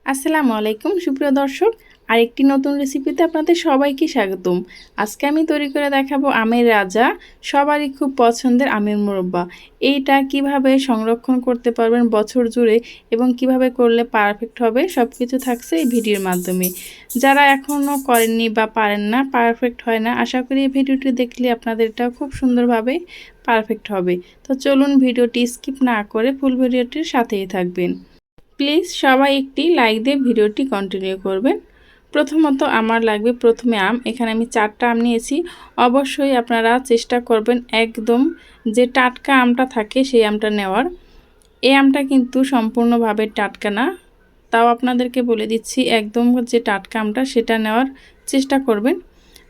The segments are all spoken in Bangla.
আসসালামু আলাইকুম সুপ্রিয় দর্শক, আরেকটি নতুন রেসিপিতে আপনাদের সবাইকে স্বাগতম। আজকে আমি তৈরি করে দেখাবো আমের রাজা, সবারই খুব পছন্দের আমের মোরব্বা। এইটা কিভাবে সংরক্ষণ করতে পারবেন বছর জুড়ে এবং কিভাবে করলে পারফেক্ট হবে সব কিছু থাকছে এই ভিডিওর মাধ্যমে। যারা এখনও করেননি বা পারেন না, পারফেক্ট হয় না, আশা করি এই ভিডিওটি দেখলে আপনাদের এটা খুব সুন্দরভাবে পারফেক্ট হবে। তো চলুন ভিডিওটি স্কিপ না করে ফুল ভিডিওটির সাথেই থাকবেন। প্লিজ সবাই একটি লাইক দিয়ে ভিডিওটি কন্টিনিউ করবেন। প্রথমত আমার লাগবে প্রথমে আম। এখানে আমি 4টা আম নিয়েছি। অবশ্যই আপনারা চেষ্টা করবেন একদম যে টাটকা আমটা থাকে সেই আমটা নেওয়ার। এই আমটা কিন্তু সম্পূর্ণভাবে টাটকা না, তাও আপনাদেরকে বলে দিচ্ছি একদম যে টাটকা আমটা সেটা নেওয়ার চেষ্টা করবেন।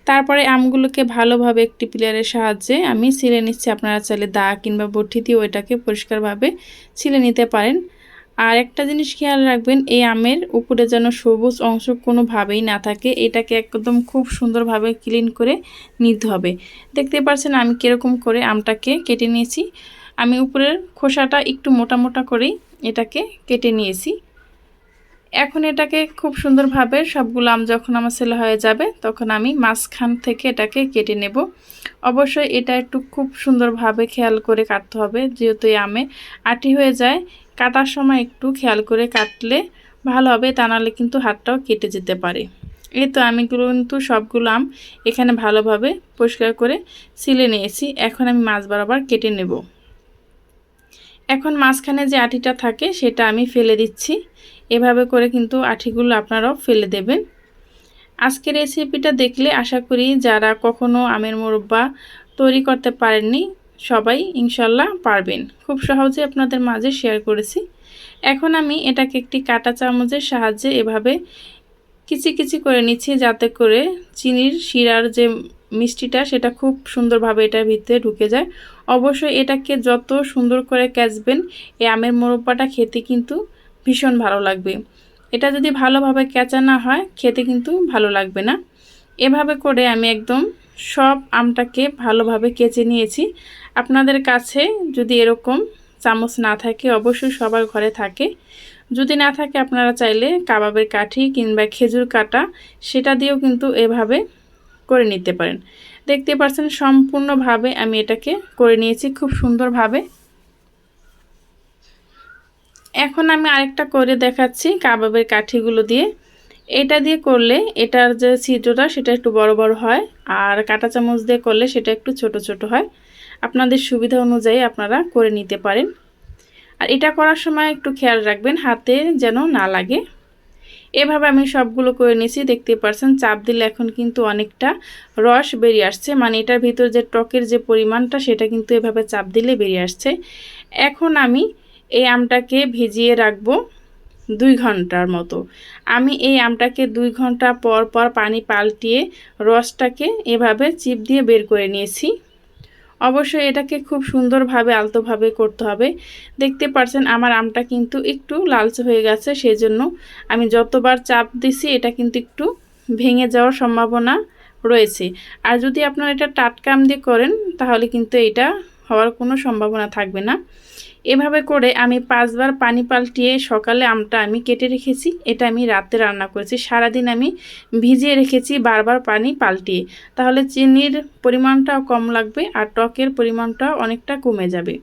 তারপরে আমগুলোকে ভালোভাবে একটি পিলারের সাহায্যে আমি ছিলে নিচ্ছি। আপনারা চাইলে দা কিংবা বটি দিয়ে ওইটাকে পরিষ্কারভাবে ছিলে নিতে পারেন। আর একটা জিনিস খেয়াল রাখবেন, এই আমের উপরে যেন সবুজ অংশ কোনোভাবেই না থাকে। এটাকে একদম খুব সুন্দরভাবে ক্লিন করে নিতে হবে। দেখতে পাচ্ছেন আমি কীরকম করে আমটাকে কেটে নিয়েছি। আমি উপরের খোসাটা একটু মোটা মোটা করেই এটাকে কেটে নিয়েছি। এখন এটাকে খুব সুন্দরভাবে সবগুলো আম যখন আমার ছেলে হয়ে যাবে তখন আমি মাঝখান থেকে এটাকে কেটে নেব। অবশ্যই এটা একটু খুব সুন্দরভাবে খেয়াল করে কাটতে হবে, যেহেতু এই আমে আটি হয়ে যায়। কাটার সময় একটু খেয়াল করে কাটলে ভালো হবে, তা নাহলে কিন্তু হাতটাও কেটে যেতে পারে। এই তো আমি কিন্তু সবগুলো আম এখানে ভালোভাবে পরিষ্কার করে ছিলে নিয়েছি। এখন আমি মাছ বরাবর কেটে নেব। এখন মাঝখানে যে আটিটা থাকে সেটা আমি ফেলে দিচ্ছি। এভাবে করে কিন্তু আটিগুলো আপনারাও ফেলে দেবেন। আজকের রেসিপিটা দেখলে আশা করি যারা কখনো আমের মোরব্বা তৈরি করতে পারেননি সবাই ইনশাল্লাহ পারবেন। খুব সহজে আপনাদের মাঝে শেয়ার করেছি। এখন আমি এটাকে একটি কাঁটা চামচের সাহায্যে এভাবে কিচি কিচি করে নিচ্ছি, যাতে করে চিনির শিরার যে মিষ্টিটা সেটা খুব সুন্দরভাবে এটার ভিতরে ঢুকে যায়। অবশ্যই এটাকে যত সুন্দর করে ক্যাচবেন এই আমের মোরব্বাটা খেতে কিন্তু ভীষণ ভালো লাগবে। এটা যদি ভালোভাবে ক্যাচা না হয় খেতে কিন্তু ভালো লাগবে না। এভাবে করে আমি একদম সব আমটাকে ভালোভাবে কেচে নিয়েছি। আপনাদের কাছে যদি এরকম চামচ না থাকে, অবশ্যই সবার ঘরে থাকে, যদি না থাকে আপনারা চাইলে কাবাবের কাঠি কিংবা খেজুর কাটা সেটা দিয়েও কিন্তু এভাবে করে নিতে পারেন। দেখতে পাচ্ছেন সম্পূর্ণভাবে আমি এটাকে করে নিয়েছি খুব সুন্দরভাবে। এখন আমি আরেকটা করে দেখাচ্ছি কাবাবের কাঠিগুলো দিয়ে। এটা দিয়ে করলে এটার যে ছিদ্রটা সেটা একটু বড় বড় হয়, আর কাঁটা চামচ দিয়ে করলে সেটা একটু ছোট ছোট হয়। আপনাদের সুবিধা অনুযায়ী আপনারা করে নিতে পারেন। আর এটা করার সময় একটু খেয়াল রাখবেন হাতে যেন না লাগে। এভাবে আমি সবগুলো করে নিয়েছি। দেখতে পাচ্ছেন চাপ দিলে এখন কিন্তু অনেকটা রস বেরিয়ে আসছে, মানে এটার ভিতর যে টকের যে পরিমাণটা সেটা কিন্তু এভাবে চাপ দিলে বেরিয়ে আসছে। এখন আমি এই আমটাকে ভিজিয়ে রাখবো 2 ঘন্টার মতো। আমি এই আমটাকে 2 ঘন্টা পর পর পানি পাল্টিয়ে রসটাকে এভাবে চিপ দিয়ে বের করে নিয়েছি। অবশ্যই এটাকে খুব সুন্দরভাবে আলতোভাবে করতে হবে। দেখতে পাচ্ছেন আমার আমটা কিন্তু একটু লালচে হয়ে গেছে, সেজন্য আমি যতবার চাপ দিছি এটা কিন্তু একটু ভেঙে যাওয়ার সম্ভাবনা রয়েছে। আর যদি আপনারা এটা টাটকা আম দিয়ে করেন তাহলে কিন্তু এটা হওয়ার কোনো সম্ভাবনা থাকবে না। এভাবে করে আমি 5 বার পানি পাল্টিয়ে সকালে আমটা আমি কেটে রেখেছি। এটা আমি রাতে রান্না করেছি, সারাদিন আমি ভিজিয়ে রেখেছি বারবার পানি পাল্টিয়ে। তাহলে চিনির পরিমাণটাও কম লাগবে আর টকের পরিমাণটাও অনেকটা কমে যাবে।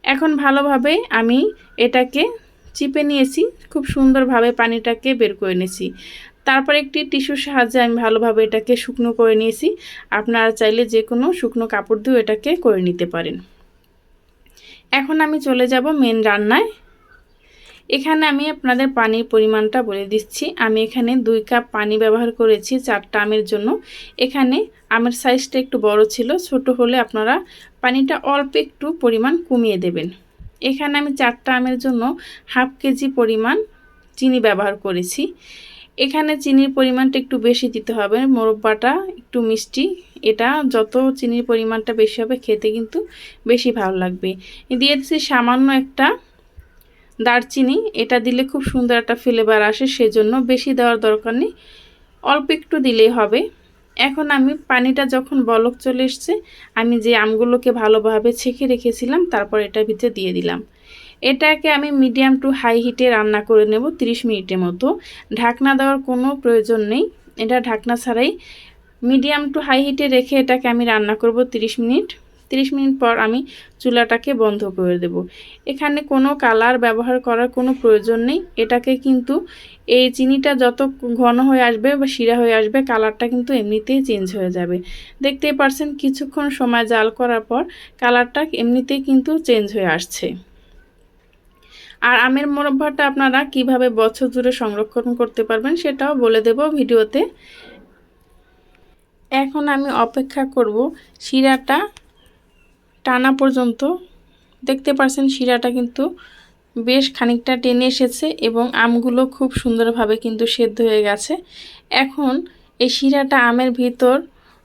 এখন ভালোভাবে আমি এটাকে চিপে নিয়েছি, খুব সুন্দরভাবে পানিটাকে বের করে নিয়েছি। তারপর একটি টিস্যুর সাহায্যে আমি ভালোভাবে এটাকে শুকনো করে নিয়েছি। আপনারা চাইলে যে কোনো শুকনো কাপড় দিয়ে এটাকে করে নিতে পারেন। এখন আমি চলে যাব মেন রান্নায়। এখানে আমি আপনাদের পানির পরিমাণটা বলে দিচ্ছি। আমি এখানে 2 কাপ পানি ব্যবহার করেছি 4টা আমের জন্য। এখানে আমের সাইজটা একটু বড় ছিল, ছোট হলে আপনারা পানিটা অল্প একটু পরিমাণ কমিয়ে দেবেন। এখানে আমি 4টা আমের জন্য হাফ কেজি পরিমাণ চিনি ব্যবহার করেছি। এখানে চিনির পরিমাণটা একটু বেশি দিতে হবে, মোরব্বাটা একটু মিষ্টি। এটা যত চিনির পরিমাণটা বেশি হবে খেতে কিন্তু বেশি ভালো লাগবে। দিয়ে দিচ্ছি সামান্য একটা দারচিনি, এটা দিলে খুব সুন্দর একটা ফ্লেভার আসে, সেজন্য বেশি দেওয়ার দরকার নেই, অল্প একটু দিলেই হবে। এখন আমি পানিটা যখন বলক চলে এসছে, আমি যে আমগুলোকে ভালোভাবে ছেঁকে রেখেছিলাম তারপর এটার ভিতরে দিয়ে দিলাম। এটাকে আমি মিডিয়াম টু হাই হিটে রান্না করে নেব 30 মিনিটের মতো। ঢাকনা দেওয়ার কোনো প্রয়োজন নেই, এটা ঢাকনা ছাড়াই মিডিয়াম টু হাই হিটে রেখে এটাকে আমি রান্না করব 30 মিনিট। 30 মিনিট পর আমি চুলাটাকে বন্ধ করে দেব। এখানে কোনো কালার ব্যবহার করার কোনো প্রয়োজন নেই। এটাকে কিন্তু এই চিনিটা যত ঘন হয়ে আসবে বা শিরা হয়ে আসবে, কালারটা কিন্তু এমনিতেই চেঞ্জ হয়ে যাবে। দেখতেই পারছেন কিছুক্ষণ সময় জাল করার পর কালারটা এমনিতেই কিন্তু চেঞ্জ হয়ে আসছে। আর আমের মোরব্বাটা আপনারা কিভাবে বছর জুড়ে সংরক্ষণ করতে পারবেন সেটাও বলে দেব ভিডিওতে। এখন আমি অপেক্ষা করব শিরাটা টানা পর্যন্ত। দেখতে পাচ্ছেন শিরাটা কিন্তু বেশ খানিকটা টেনে এসেছে এবং আমগুলো খুব সুন্দরভাবে কিন্তু সেদ্ধ হয়ে গেছে। এখন এই শিরাটা আমের ভিতর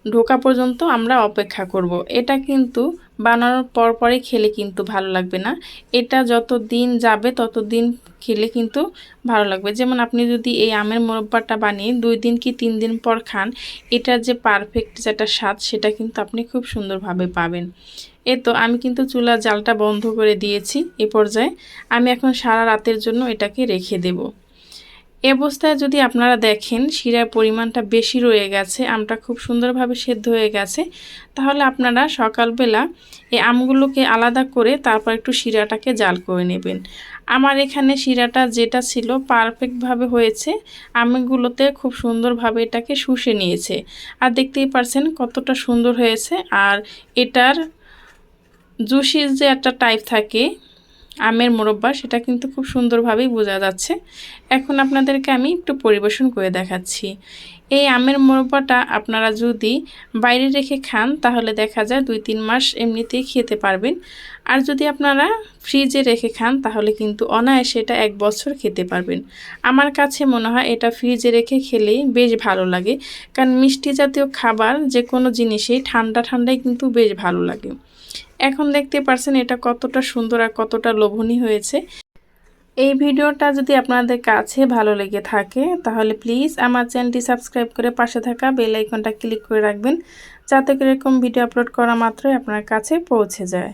ঢোকা পর্যন্ত আমরা অপেক্ষা করব। এটা কিন্তু বানানোর পরই খেলে কিন্তু ভালো লাগবে না, এটা যত দিন যাবে তত দিন খেলে কিন্তু ভালো লাগবে। যেমন আপনি যদি এই আমের মোরব্বাটা বানিয়ে 2 দিন কি 3 দিন পর খান, এটার যে পারফেক্ট যেটা স্বাদ সেটা কিন্তু আপনি খুব সুন্দরভাবে পাবেন। তো আমি কিন্তু চুলার জালটা বন্ধ করে দিয়েছি। এ পর্যায়ে আমি এখন সারা রাতের জন্য এটাকে রেখে দেব। এ অবস্থায় যদি আপনারা দেখেন শিরার পরিমাণটা বেশি রয়ে গেছে, আমটা খুব সুন্দরভাবে সেদ্ধ হয়ে গেছে, তাহলে আপনারা সকালবেলা এই আমগুলোকে আলাদা করে তারপর একটু শিরাটাকে জাল করে নেবেন। আমার এখানে শিরাটা যেটা ছিল পারফেক্টভাবে হয়েছে, আমগুলোতে খুব সুন্দরভাবে এটাকে শুষে নিয়েছে। আর দেখতেই পারছেন কতটা সুন্দর হয়েছে। আর এটার জুসি যে একটা টাইপ থাকে আমের মোরব্বা, সেটা কিন্তু খুব সুন্দরভাবেই বোঝা যাচ্ছে। এখন আপনাদেরকে আমি একটু পরিবেশন করে দেখাচ্ছি। এই আমের মোরব্বাটা আপনারা যদি বাইরে রেখে খান তাহলে দেখা যায় 2-3 মাস এমনিতেই খেতে পারবেন। আর যদি আপনারা ফ্রিজে রেখে খান তাহলে কিন্তু অনায়াসে এটা 1 বছর খেতে পারবেন। আমার কাছে মনে হয় এটা ফ্রিজে রেখে খেলেই বেশ ভালো লাগে, কারণ মিষ্টি জাতীয় খাবার যে কোনো জিনিসেই ঠান্ডায় কিন্তু বেশ ভালো লাগে। এখন দেখতে পারছেন এটা কতটা সুন্দর আর কতটা লোভনীয় হয়েছে। এই ভিডিওটা যদি আপনাদের কাছে ভালো লেগে থাকে তাহলে প্লিজ আমার চ্যানেলটি সাবস্ক্রাইব করে পাশে থাকা বেল আইকনটা ক্লিক করে রাখবেন, যাতে করে এরকম ভিডিও আপলোড করা মাত্রই আপনার কাছে পৌঁছে যায়।